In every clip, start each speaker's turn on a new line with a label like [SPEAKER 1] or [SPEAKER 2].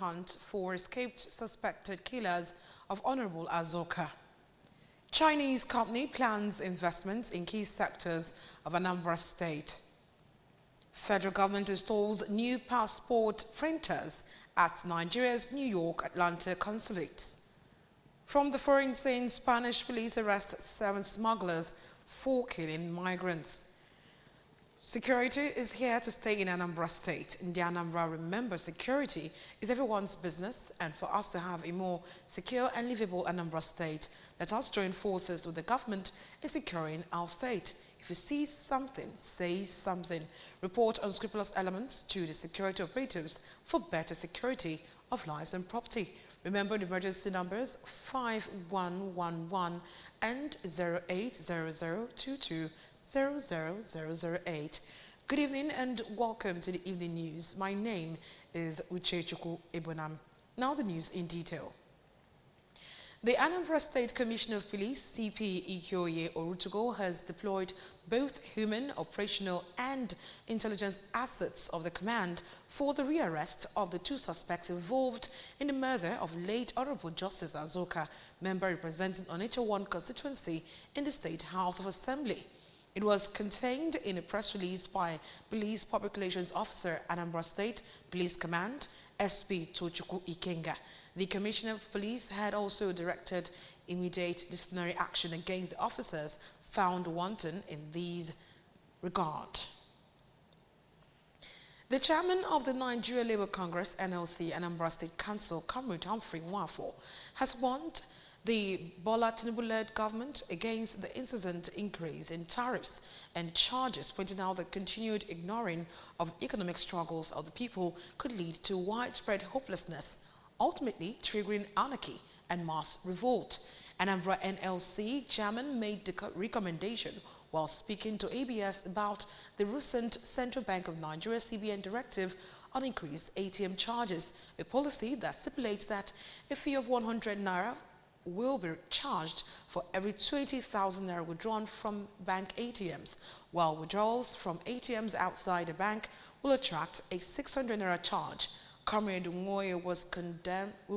[SPEAKER 1] hunt for escaped suspected killers of Honorable Azoka. Chinese company plans investments in key sectors of Anambra State. Federal government installs new passport printers at Nigeria's New York Atlanta consulates. From the foreign scene, Spanish police arrest 7 smugglers for killing migrants. Security is here to stay in Anambra State. In the Anambra, remember, security is everyone's business, and for us to have a more secure and livable Anambra State, let us join forces with the government in securing our state. If you see something, say something. Report unscrupulous elements to the security operatives for better security of lives and property. Remember the emergency numbers 5111 and 080022 00008. Good evening and welcome to the evening news. My name is Uchechukwu Ebonam. Now the news in detail. The Anambra State Commissioner of Police, CP Ikeoye Orutugo, has deployed both human, operational and intelligence assets of the command for the rearrest of the 2 suspects involved in the murder of late Honorable Justice Azoka, member representing Onitsha 1 constituency in the State House of Assembly. It was contained in a press release by Police Public Relations Officer, Anambra State Police Command, SP Tochukwu Ikenga. The Commissioner of Police had also directed immediate disciplinary action against the officers found wanton in these regard. The chairman of the Nigeria Labour Congress, NLC, Anambra State Council, Comrade Humphrey Nwafo, has warned the Bola Tinubu-led government against the incessant increase in tariffs and charges, pointing out that continued ignoring of economic struggles of the people could lead to widespread hopelessness, ultimately triggering anarchy and mass revolt. Anambra NLC chairman made the recommendation while speaking to ABS about the recent Central Bank of Nigeria CBN directive on increased ATM charges, a policy that stipulates that a fee of 100 naira will be charged for every 20,000 naira withdrawn from bank ATMs, while withdrawals from ATMs outside the bank will attract a 600 naira charge. Comrade Nwoye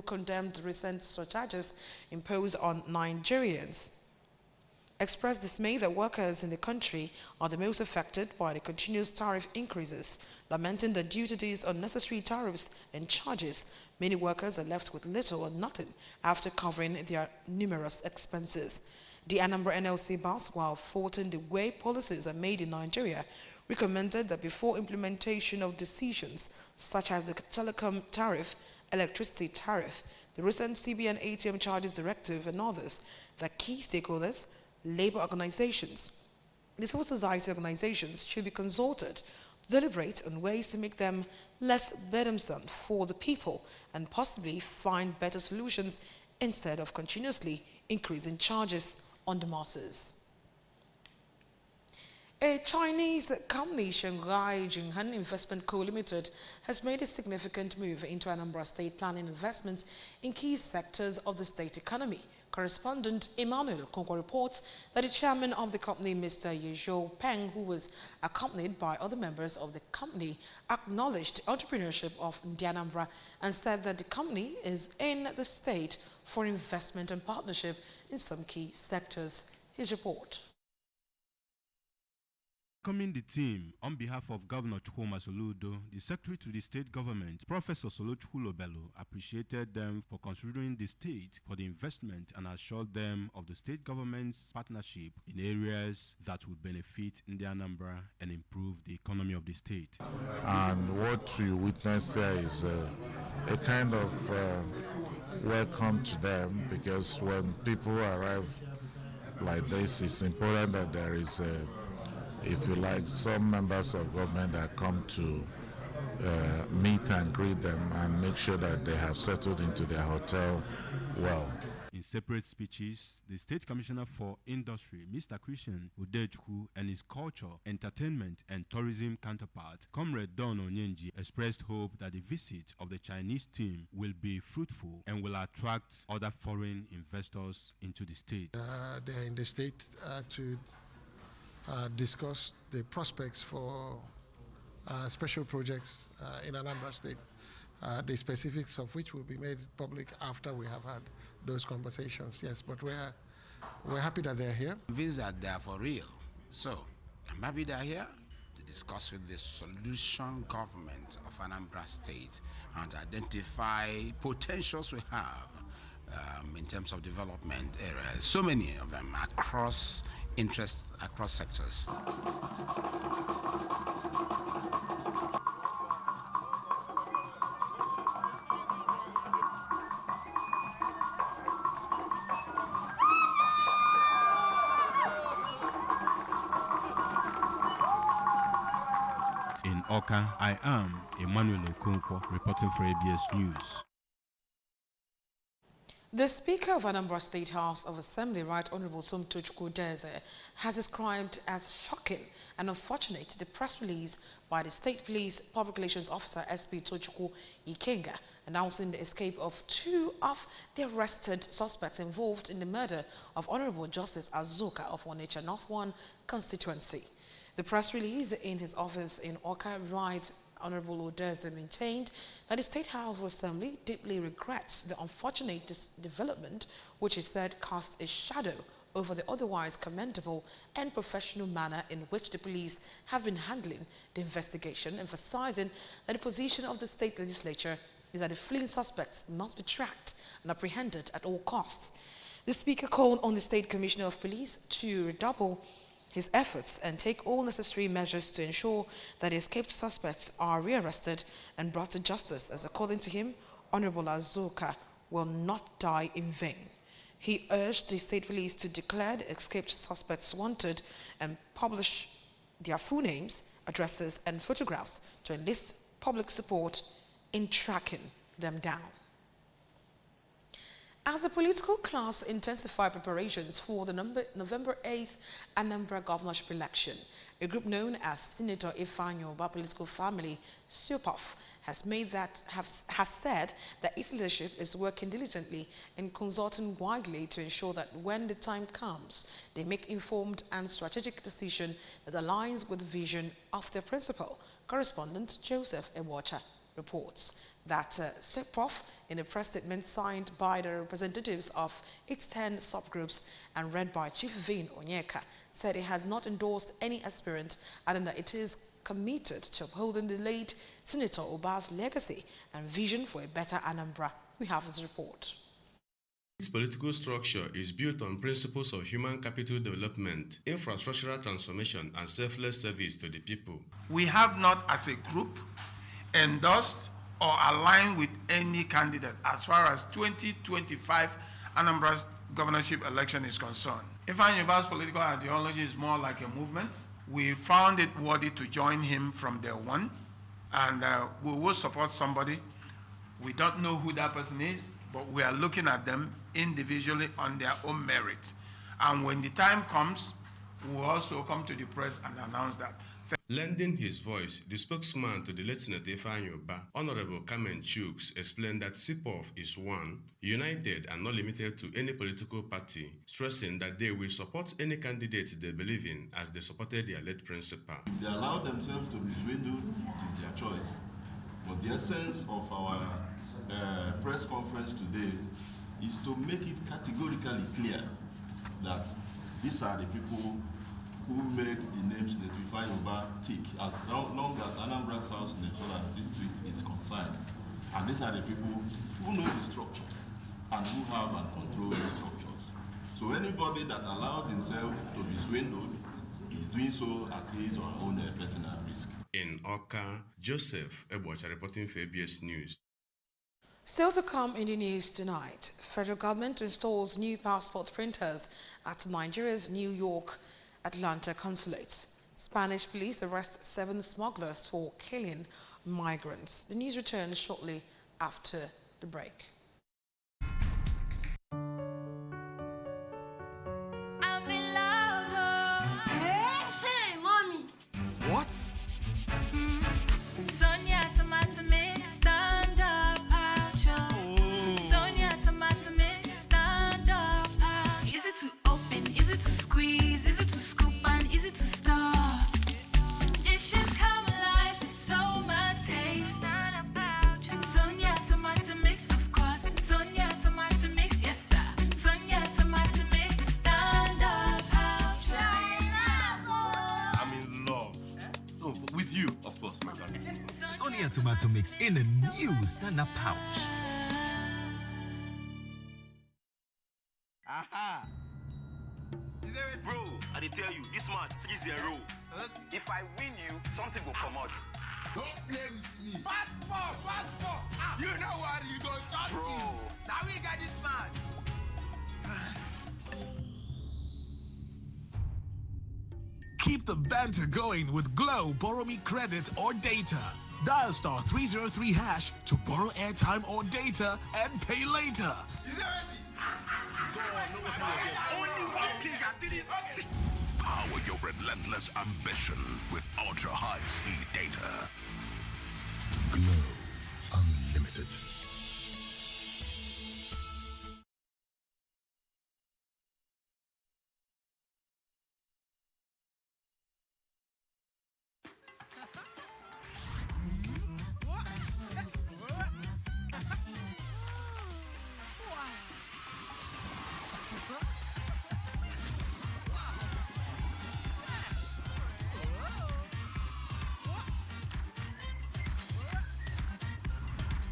[SPEAKER 1] condemned the recent surcharges imposed on Nigerians. Expressed dismay that workers in the country are the most affected by the continuous tariff increases, lamenting that due to these unnecessary tariffs and charges, many workers are left with little or nothing after covering their numerous expenses. The Anambra NLC boss, while faulting the way policies are made in Nigeria, recommended that before implementation of decisions such as the telecom tariff, electricity tariff, the recent CBN ATM charges directive and others, that key stakeholders, labor organizations, the civil society organizations should be consulted to deliberate on ways to make them less burdensome for the people and possibly find better solutions instead of continuously increasing charges on the masses. A Chinese company, Shanghai Jinghan Investment Co. Limited, has made a significant move into Anambra State, planning investments in key sectors of the state economy. Correspondent Emmanuel Okonkwo reports that the chairman of the company, Mr. Yezhou Peng, who was accompanied by other members of the company, acknowledged the entrepreneurship of Anambra and said that the company is in the state for investment and partnership in some key sectors. His report.
[SPEAKER 2] Welcoming the team on behalf of Governor Chukwuma Soludo, the Secretary to the State Government, Professor Solochukwu Lobelo, appreciated them for considering the state for the investment and assured them of the state government's partnership in areas that would benefit the Anambra and improve the economy of the state.
[SPEAKER 3] And what we witness here is a kind of welcome to them, because when people arrive like this, it's important that there is if you like, some members of government that come to meet and greet them and make sure that they have settled into their hotel well.
[SPEAKER 2] In separate speeches, the State Commissioner for Industry, Mr. Christian Udechukwu, and his Culture, Entertainment and Tourism counterpart, Comrade Don Onyenji, expressed hope that the visit of the Chinese team will be fruitful and will attract other foreign investors into the state.
[SPEAKER 4] They're in the state to discuss the prospects for special projects in Anambra State. the specifics of which will be made public after we have had those conversations. Yes, but we're happy that they're here.
[SPEAKER 5] Convinced that they are for real. So I'm happy they're here to discuss with the solution government of Anambra State and to identify potentials we have in terms of development areas. So many of them across interests, across sectors.
[SPEAKER 2] In Oka, I am Emmanuel Okonkwo, reporting for ABS News.
[SPEAKER 1] The Speaker of Anambra State House of Assembly, Right Honorable Somtochukwu Deze, has described as shocking and unfortunate the press release by the State Police Public Relations Officer SP Tochukwu Ikenga announcing the escape of 2 of the arrested suspects involved in the murder of Honorable Justice Azuka of Onitsha North 1 constituency. The press release in his office in Oka, Right Honorable Odeze maintained that the State House of Assembly deeply regrets the unfortunate development, which he said cast a shadow over the otherwise commendable and professional manner in which the police have been handling the investigation, emphasizing that the position of the state legislature is that the fleeing suspects must be tracked and apprehended at all costs. The Speaker called on the State Commissioner of Police to redouble his efforts and take all necessary measures to ensure that the escaped suspects are rearrested and brought to justice, as according to him, Honorable Azuka will not die in vain. He urged the state police to declare the escaped suspects wanted and publish their full names, addresses and photographs to enlist public support in tracking them down. As the political class intensify preparations for the November 8th Anambra governorship election, a group known as Senator Ifanyoba Political Family, SUPOF, has said that its leadership is working diligently and consulting widely to ensure that when the time comes, they make informed and strategic decision that aligns with the vision of their principal. Correspondent Joseph Ewacha reports that SUPOF, in a press statement signed by the representatives of its 10 subgroups and read by Chief Vin Onyeka, said it has not endorsed any aspirant, adding that it is committed to upholding the late Senator Oba's legacy and vision for a better Anambra. We have his report.
[SPEAKER 6] Its political structure is built on principles of human capital development, infrastructural transformation, and selfless service to the people.
[SPEAKER 7] We have not, as a group, endorsed or aligned with any candidate as far as 2025 Anambra's governorship election is concerned. Ifanyoba's political ideology is more like a movement. We found it worthy to join him from day one, and we will support somebody. We don't know who that person is, but we are looking at them individually on their own merit. And when the time comes, we will also come to the press and announce that.
[SPEAKER 6] Lending his voice, the spokesman to the late Senator Ifanyoba, Honorable Carmen Chooks, explained that SUPOF is one, united and not limited to any political party, stressing that they will support any candidate they believe in as they supported their late principal.
[SPEAKER 8] If they allow themselves to be swindled, it is their choice. But the essence of our press conference today is to make it categorically clear that these are the people who made the names that we find about tick as long as Anambra South Natural District is concerned. And these are the people who know the structure and who have and control the structures. So anybody that allowed himself to be swindled is doing so at his or her own personal risk.
[SPEAKER 6] In Oka, Joseph Ewacha reporting for ABS News.
[SPEAKER 1] Still to come in the news tonight, federal government installs new passport printers at Nigeria's New York Atlanta consulates. Spanish police arrest 7 smugglers for killing migrants. The news returns shortly after the break.
[SPEAKER 9] I'm in love. Hey, mommy.
[SPEAKER 5] What?
[SPEAKER 9] Sonia tomato mix, stand up, outro. Sonia tomato mix, stand up. Is it to open? Is it to squeeze? Is it to scoop and easy to stir? Dishes come alive with so much taste. Sonia
[SPEAKER 10] Sonia tomato mix in a new stand-up pouch.
[SPEAKER 11] Aha!
[SPEAKER 12] Bro, I dey tell you, this match 3-0.
[SPEAKER 11] Okay.
[SPEAKER 12] If I win you, something will come out.
[SPEAKER 11] Don't play with me. Passport. Ah, you know what? You go shot
[SPEAKER 12] Bro.
[SPEAKER 11] me. Now we got this man.
[SPEAKER 10] Keep the banter going with Glow Borrow Me Credit or Data. Dial star 303 hash to borrow airtime or data and pay later.
[SPEAKER 11] Is it ready?
[SPEAKER 12] Only one thing I didn't.
[SPEAKER 13] Power your relentless ambition with ultra high-speed data. Glow Unlimited.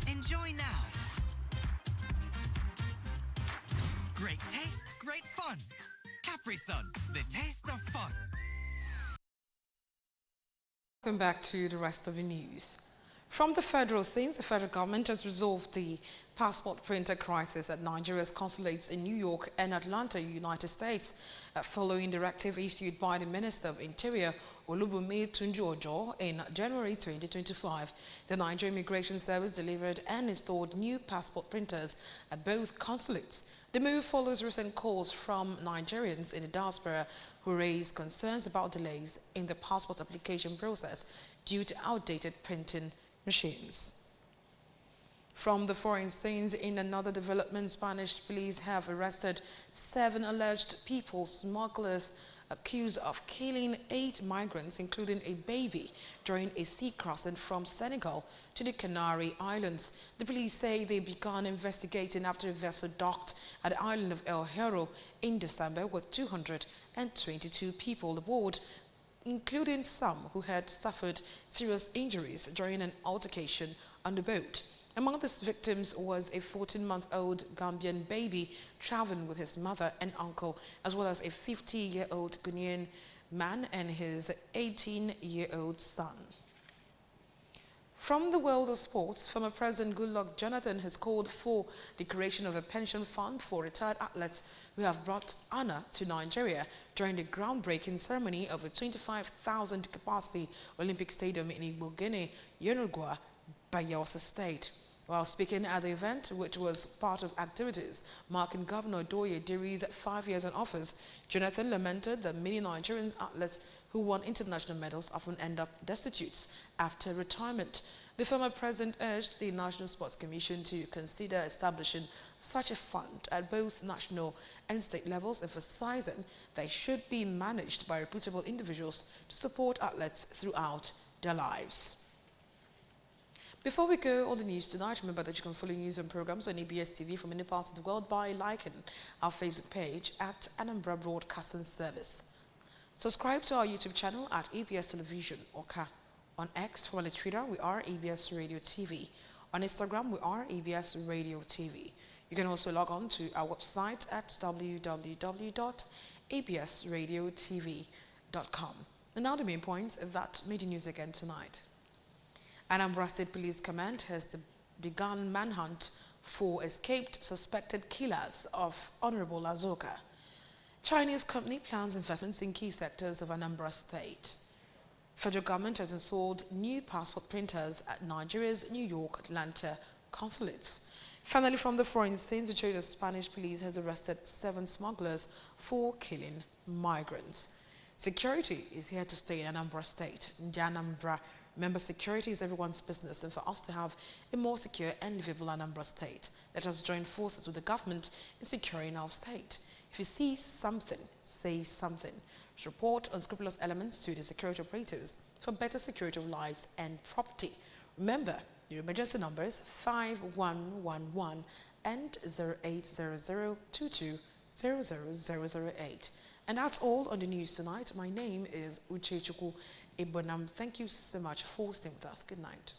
[SPEAKER 14] Enjoy now. Great taste, great fun. Capri Sun, the taste of fun.
[SPEAKER 1] Welcome back to the rest of the news. From the federal scenes, the federal government has resolved the passport printer crisis at Nigeria's consulates in New York and Atlanta, United States, following directive issued by the Minister of Interior, Olubunmi Tunji-Ojo, in January 2025. The Nigerian Immigration Service delivered and installed new passport printers at both consulates. The move follows recent calls from Nigerians in the diaspora who raised concerns about delays in the passport application process due to outdated printing machines. From the foreign scenes, in another development, Spanish police have arrested 7 alleged people smugglers accused of killing 8 migrants, including a baby, during a sea crossing from Senegal to the Canary Islands. The police say they began investigating after a vessel docked at the island of El Hierro in December with 222 people aboard, including some who had suffered serious injuries during an altercation on the boat. Among the victims was a 14-month-old Gambian baby traveling with his mother and uncle, as well as a 50-year-old Ghanaian man and his 18-year-old son. From the world of sports, former President Goodluck Jonathan has called for the creation of a pension fund for retired athletes who have brought honor to Nigeria during the groundbreaking ceremony of a 25,000 capacity Olympic stadium in Igbogene, Yenagoa, Bayelsa State. While speaking at the event, which was part of activities marking Governor Doye Diri's 5 years in office, Jonathan lamented that many Nigerian athletes who won international medals often end up destitute after retirement. The former president urged the National Sports Commission to consider establishing such a fund at both national and state levels, emphasizing that it should be managed by reputable individuals to support athletes throughout their lives. Before we go on the news tonight, remember that you can follow news and programs on ABS TV from any part of the world by liking our Facebook page at Anambra Broadcasting Service. Subscribe to our YouTube channel at ABS Television Oka. On X, formerly Twitter, we are ABS Radio TV. On Instagram, we are ABS Radio TV. You can also log on to our website at www.absradiotv.com. And now the main points that made the news again tonight. Anambra State Police Command has begun manhunt for escaped suspected killers of Honorable Azoka. Chinese company plans investments in key sectors of Anambra State. Federal government has installed new passport printers at Nigeria's New York, Atlanta consulates. Finally, from the foreign scenes, the Spanish police has arrested 7 smugglers for killing migrants. Security is here to stay in Anambra State. Anambra, remember, security is everyone's business, and for us to have a more secure and livable Anambra State, let us join forces with the government in securing our state. If you see something, say something. Report unscrupulous elements to the security operatives for better security of lives and property. Remember, your emergency numbers 5111 and 0800220008. And that's all on the news tonight. My name is Uchechukwu Ibonam. Thank you so much for staying with us. Good night.